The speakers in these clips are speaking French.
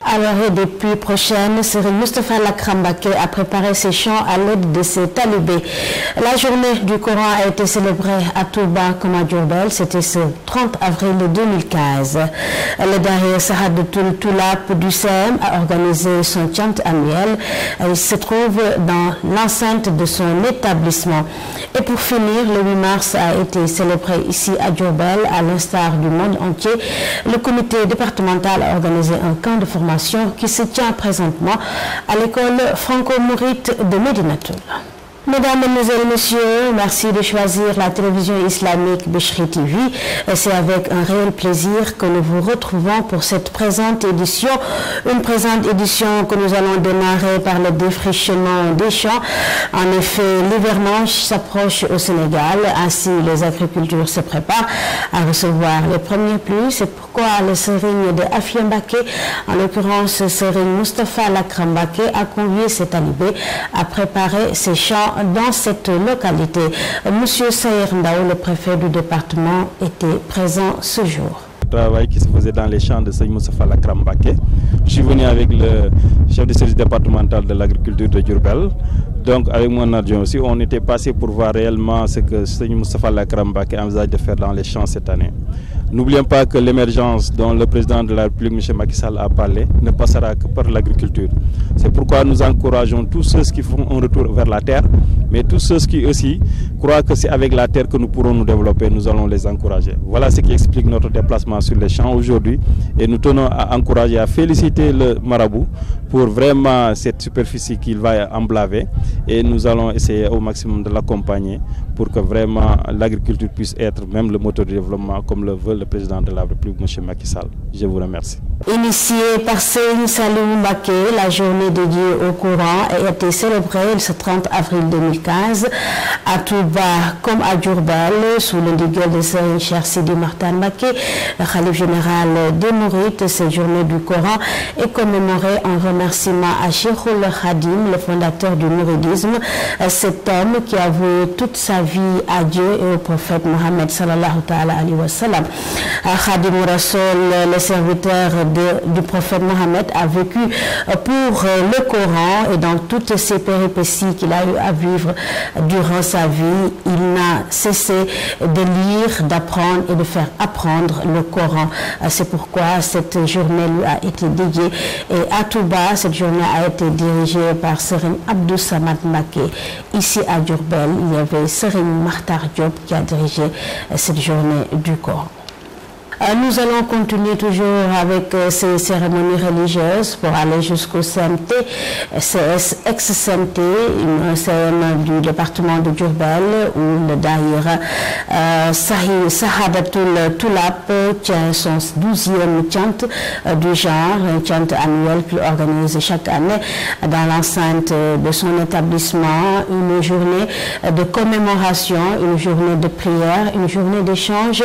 Alors, depuis prochaine, Serigne Moustapha Lakram Mbacké a préparé ses chants à l'aide de ses talibés. La journée du Coran a été célébrée à Touba comme à Diourbel. C'était ce 30 avril 2015. Le Daïra Sahadatul Tulab du CEM a organisé son chant annuel. Il se trouve dans l'enceinte de son établissement. Et pour finir, le 8 mars a été célébré ici à Diourbel, à l'instar du monde entier. Le comité départemental a organisé un camp de formation qui se tient présentement à l'école franco-mourite de Médinatoul. Mesdames, Mesdemoiselles, Messieurs, merci de choisir la télévision islamique Bichri TV. C'est avec un réel plaisir que nous vous retrouvons pour cette présente édition. Une présente édition que nous allons démarrer par le défrichement des champs. En effet, l'hivernage s'approche au Sénégal. Ainsi, les agriculteurs se préparent à recevoir les premières pluies. C'est pourquoi le Serigne de Afia Mbacké, en l'occurrence Serigne Moustapha Lakram Mbacké, a convié ses talibés à préparer ces champs dans cette localité. Monsieur Saïr Ndao, le préfet du département, était présent ce jour. Le travail qui se faisait dans les champs de Serigne Moustapha Lakram Mbacké. Je suis venu avec le chef de service départemental de l'agriculture de Diourbel. Donc avec mon adjoint aussi, on était passé pour voir réellement ce que Serigne Moustapha Lakram Mbacké envisage de faire dans les champs cette année. N'oublions pas que l'émergence dont le président de la République, M. Macky Sall, a parlé ne passera que par l'agriculture. C'est pourquoi nous encourageons tous ceux qui font un retour vers la terre, mais tous ceux qui aussi croient que c'est avec la terre que nous pourrons nous développer, nous allons les encourager. Voilà ce qui explique notre déplacement sur les champs aujourd'hui. Et nous tenons à encourager, à féliciter le marabout pour vraiment cette superficie qu'il va emblaver. Et nous allons essayer au maximum de l'accompagner pour que vraiment l'agriculture puisse être même le moteur du développement comme le veut le président de la République, M. Macky Sall. Je vous remercie. Initiée par Serigne Saliou Mbacké, la journée dédiée au Coran a été célébrée ce 30 avril 2015 à Touba comme à Diourbel sous l'indigal de Serigne Cheikh Sidi Makhtar Mbacké, le khalife général des Mourides. Cette journée du Coran est commémorée en remerciement à Cheikhoul Khadim, le fondateur du mouridisme, cet homme qui a voué toute sa vie à Dieu et au prophète Mohammed sallallahu alayhi wa sallam. Khadim Rassoul, le serviteur du prophète Mohammed, a vécu pour le Coran et dans toutes ces péripéties qu'il a eu à vivre durant sa vie, il n'a cessé de lire, d'apprendre et de faire apprendre le Coran. C'est pourquoi cette journée lui a été dédiée. Et à Touba, cette journée a été dirigée par Serigne Abdou Samad Mbacké. Ici à Diourbel, il y avait Serigne Makhtar Diop qui a dirigé cette journée du Coran. Nous allons continuer toujours avec ces cérémonies religieuses pour aller jusqu'au CMT, CS ex-CMT, un CM du département de Diourbel où le Daïra Sahadatul Tulab tient son 12e chant du genre, un chant annuel qu'il organise chaque année dans l'enceinte de son établissement, une journée de commémoration, une journée de prière, une journée d'échange,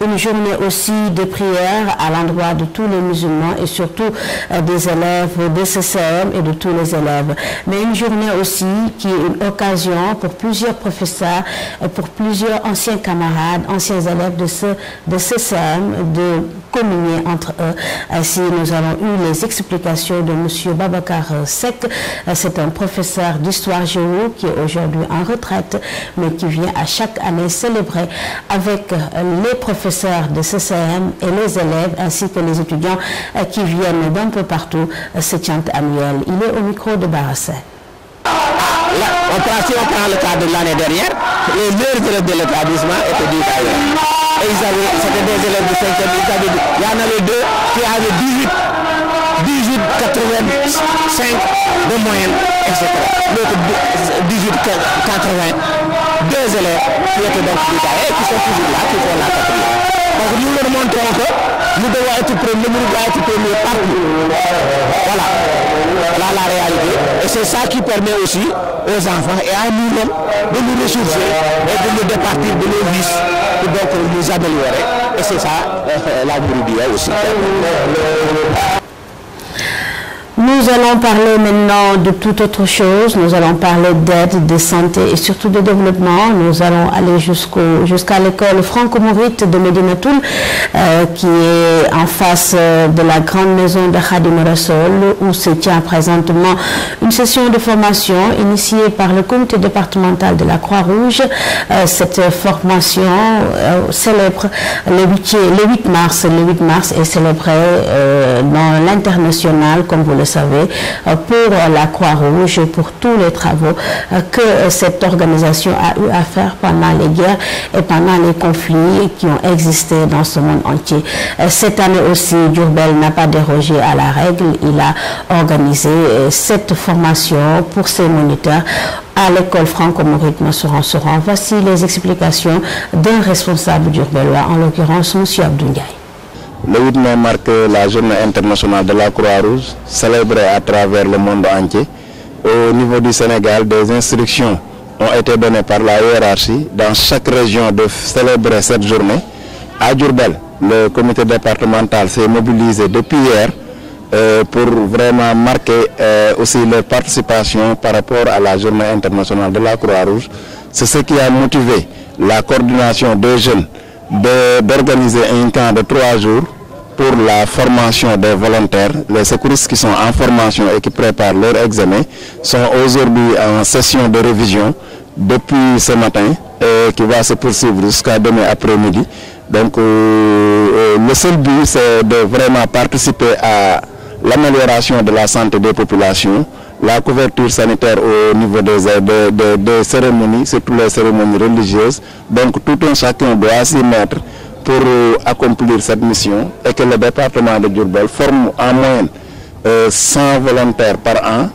une journée aussi de prière à l'endroit de tous les musulmans et surtout des élèves de CCM et de tous les élèves. Mais une journée aussi qui est une occasion pour plusieurs professeurs et pour plusieurs anciens camarades, anciens élèves de CCM de communier entre eux. Ainsi, nous avons eu les explications de M. Babacar Seck. C'est un professeur d'histoire géo qui est aujourd'hui en retraite, mais qui vient à chaque année célébrer avec les professeurs de CCM et les élèves ainsi que les étudiants qui viennent d'un peu partout ce chant annuel. Il est au micro de Barassé. On prend le cas de l'année dernière, les meilleurs élèves de l'établissement étaient du Caïro. Et c'était des élèves de 5e, il y en avait deux qui avaient 18,85 de moyenne, etc. L'autre 18,80. Deux élèves qui étaient donc du Caïro et qui sont toujours là, qui font la 4e. Donc nous leur montrons que nous devons être premiers, nous devons être premiers partout. Voilà la réalité. Et c'est ça qui permet aussi aux enfants et à nous-mêmes de nous ressourcer et de nous départir de nos vices pour donc nous améliorer. Et c'est ça la Mouridiyya aussi. Nous allons parler maintenant de toute autre chose. Nous allons parler d'aide, de santé et surtout de développement. Nous allons aller jusqu'à l'école franco-mourite de Médinatoul, qui est en face de la grande maison de Khadim Rassoul, où se tient présentement une session de formation initiée par le comité départemental de la Croix-Rouge. Cette formation célèbre le 8 mars. Le 8 mars est célébré dans l'international, comme vous le savez, pour la Croix-Rouge, pour tous les travaux que cette organisation a eu à faire pendant les guerres et pendant les conflits qui ont existé dans ce monde entier. Cette année aussi, Diourbel n'a pas dérogé à la règle. Il a organisé cette formation pour ses moniteurs à l'école franco-mourite Masuran-Soran. Voici les explications d'un responsable diourbellois, en l'occurrence M. Abdou Ndiaye. Le 8 mai marque la journée internationale de la Croix-Rouge, célébrée à travers le monde entier. Au niveau du Sénégal, des instructions ont été données par la hiérarchie dans chaque région de célébrer cette journée. À Diourbel, le comité départemental s'est mobilisé depuis hier pour vraiment marquer aussi leur participation par rapport à la journée internationale de la Croix-Rouge. C'est ce qui a motivé la coordination des jeunes d'organiser un camp de 3 jours pour la formation des volontaires. Les secouristes qui sont en formation et qui préparent leur examen sont aujourd'hui en session de révision depuis ce matin et qui va se poursuivre jusqu'à demain après-midi. Donc le seul but, c'est de vraiment participer à l'amélioration de la santé des populations, la couverture sanitaire au niveau des cérémonies, surtout les cérémonies religieuses. Donc tout un chacun doit s'y mettre pour accomplir cette mission et que le département de Diourbel forme en moyenne 100 volontaires par an,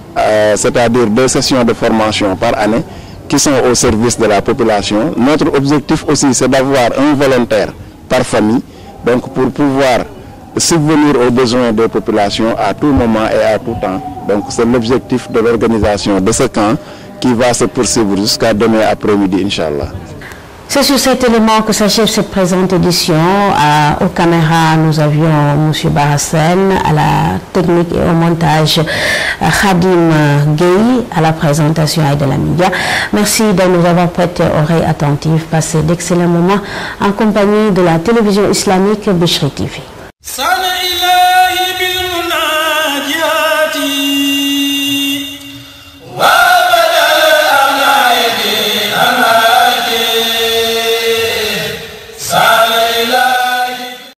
c'est-à-dire 2 sessions de formation par année qui sont au service de la population. Notre objectif aussi, c'est d'avoir un volontaire par famille, donc pour pouvoir subvenir aux besoins des populations à tout moment et à tout temps. Donc c'est l'objectif de l'organisation de ce camp qui va se poursuivre jusqu'à demain après-midi, Inch'Allah. C'est sur cet élément que s'achève cette présente édition. Aux caméras, nous avions M. Barassen, à la technique et au montage, Khadim Gueye, à la présentation et de la média. Merci de nous avoir prêté oreille attentive. Passez d'excellents moments en compagnie de la télévision islamique Bichri TV.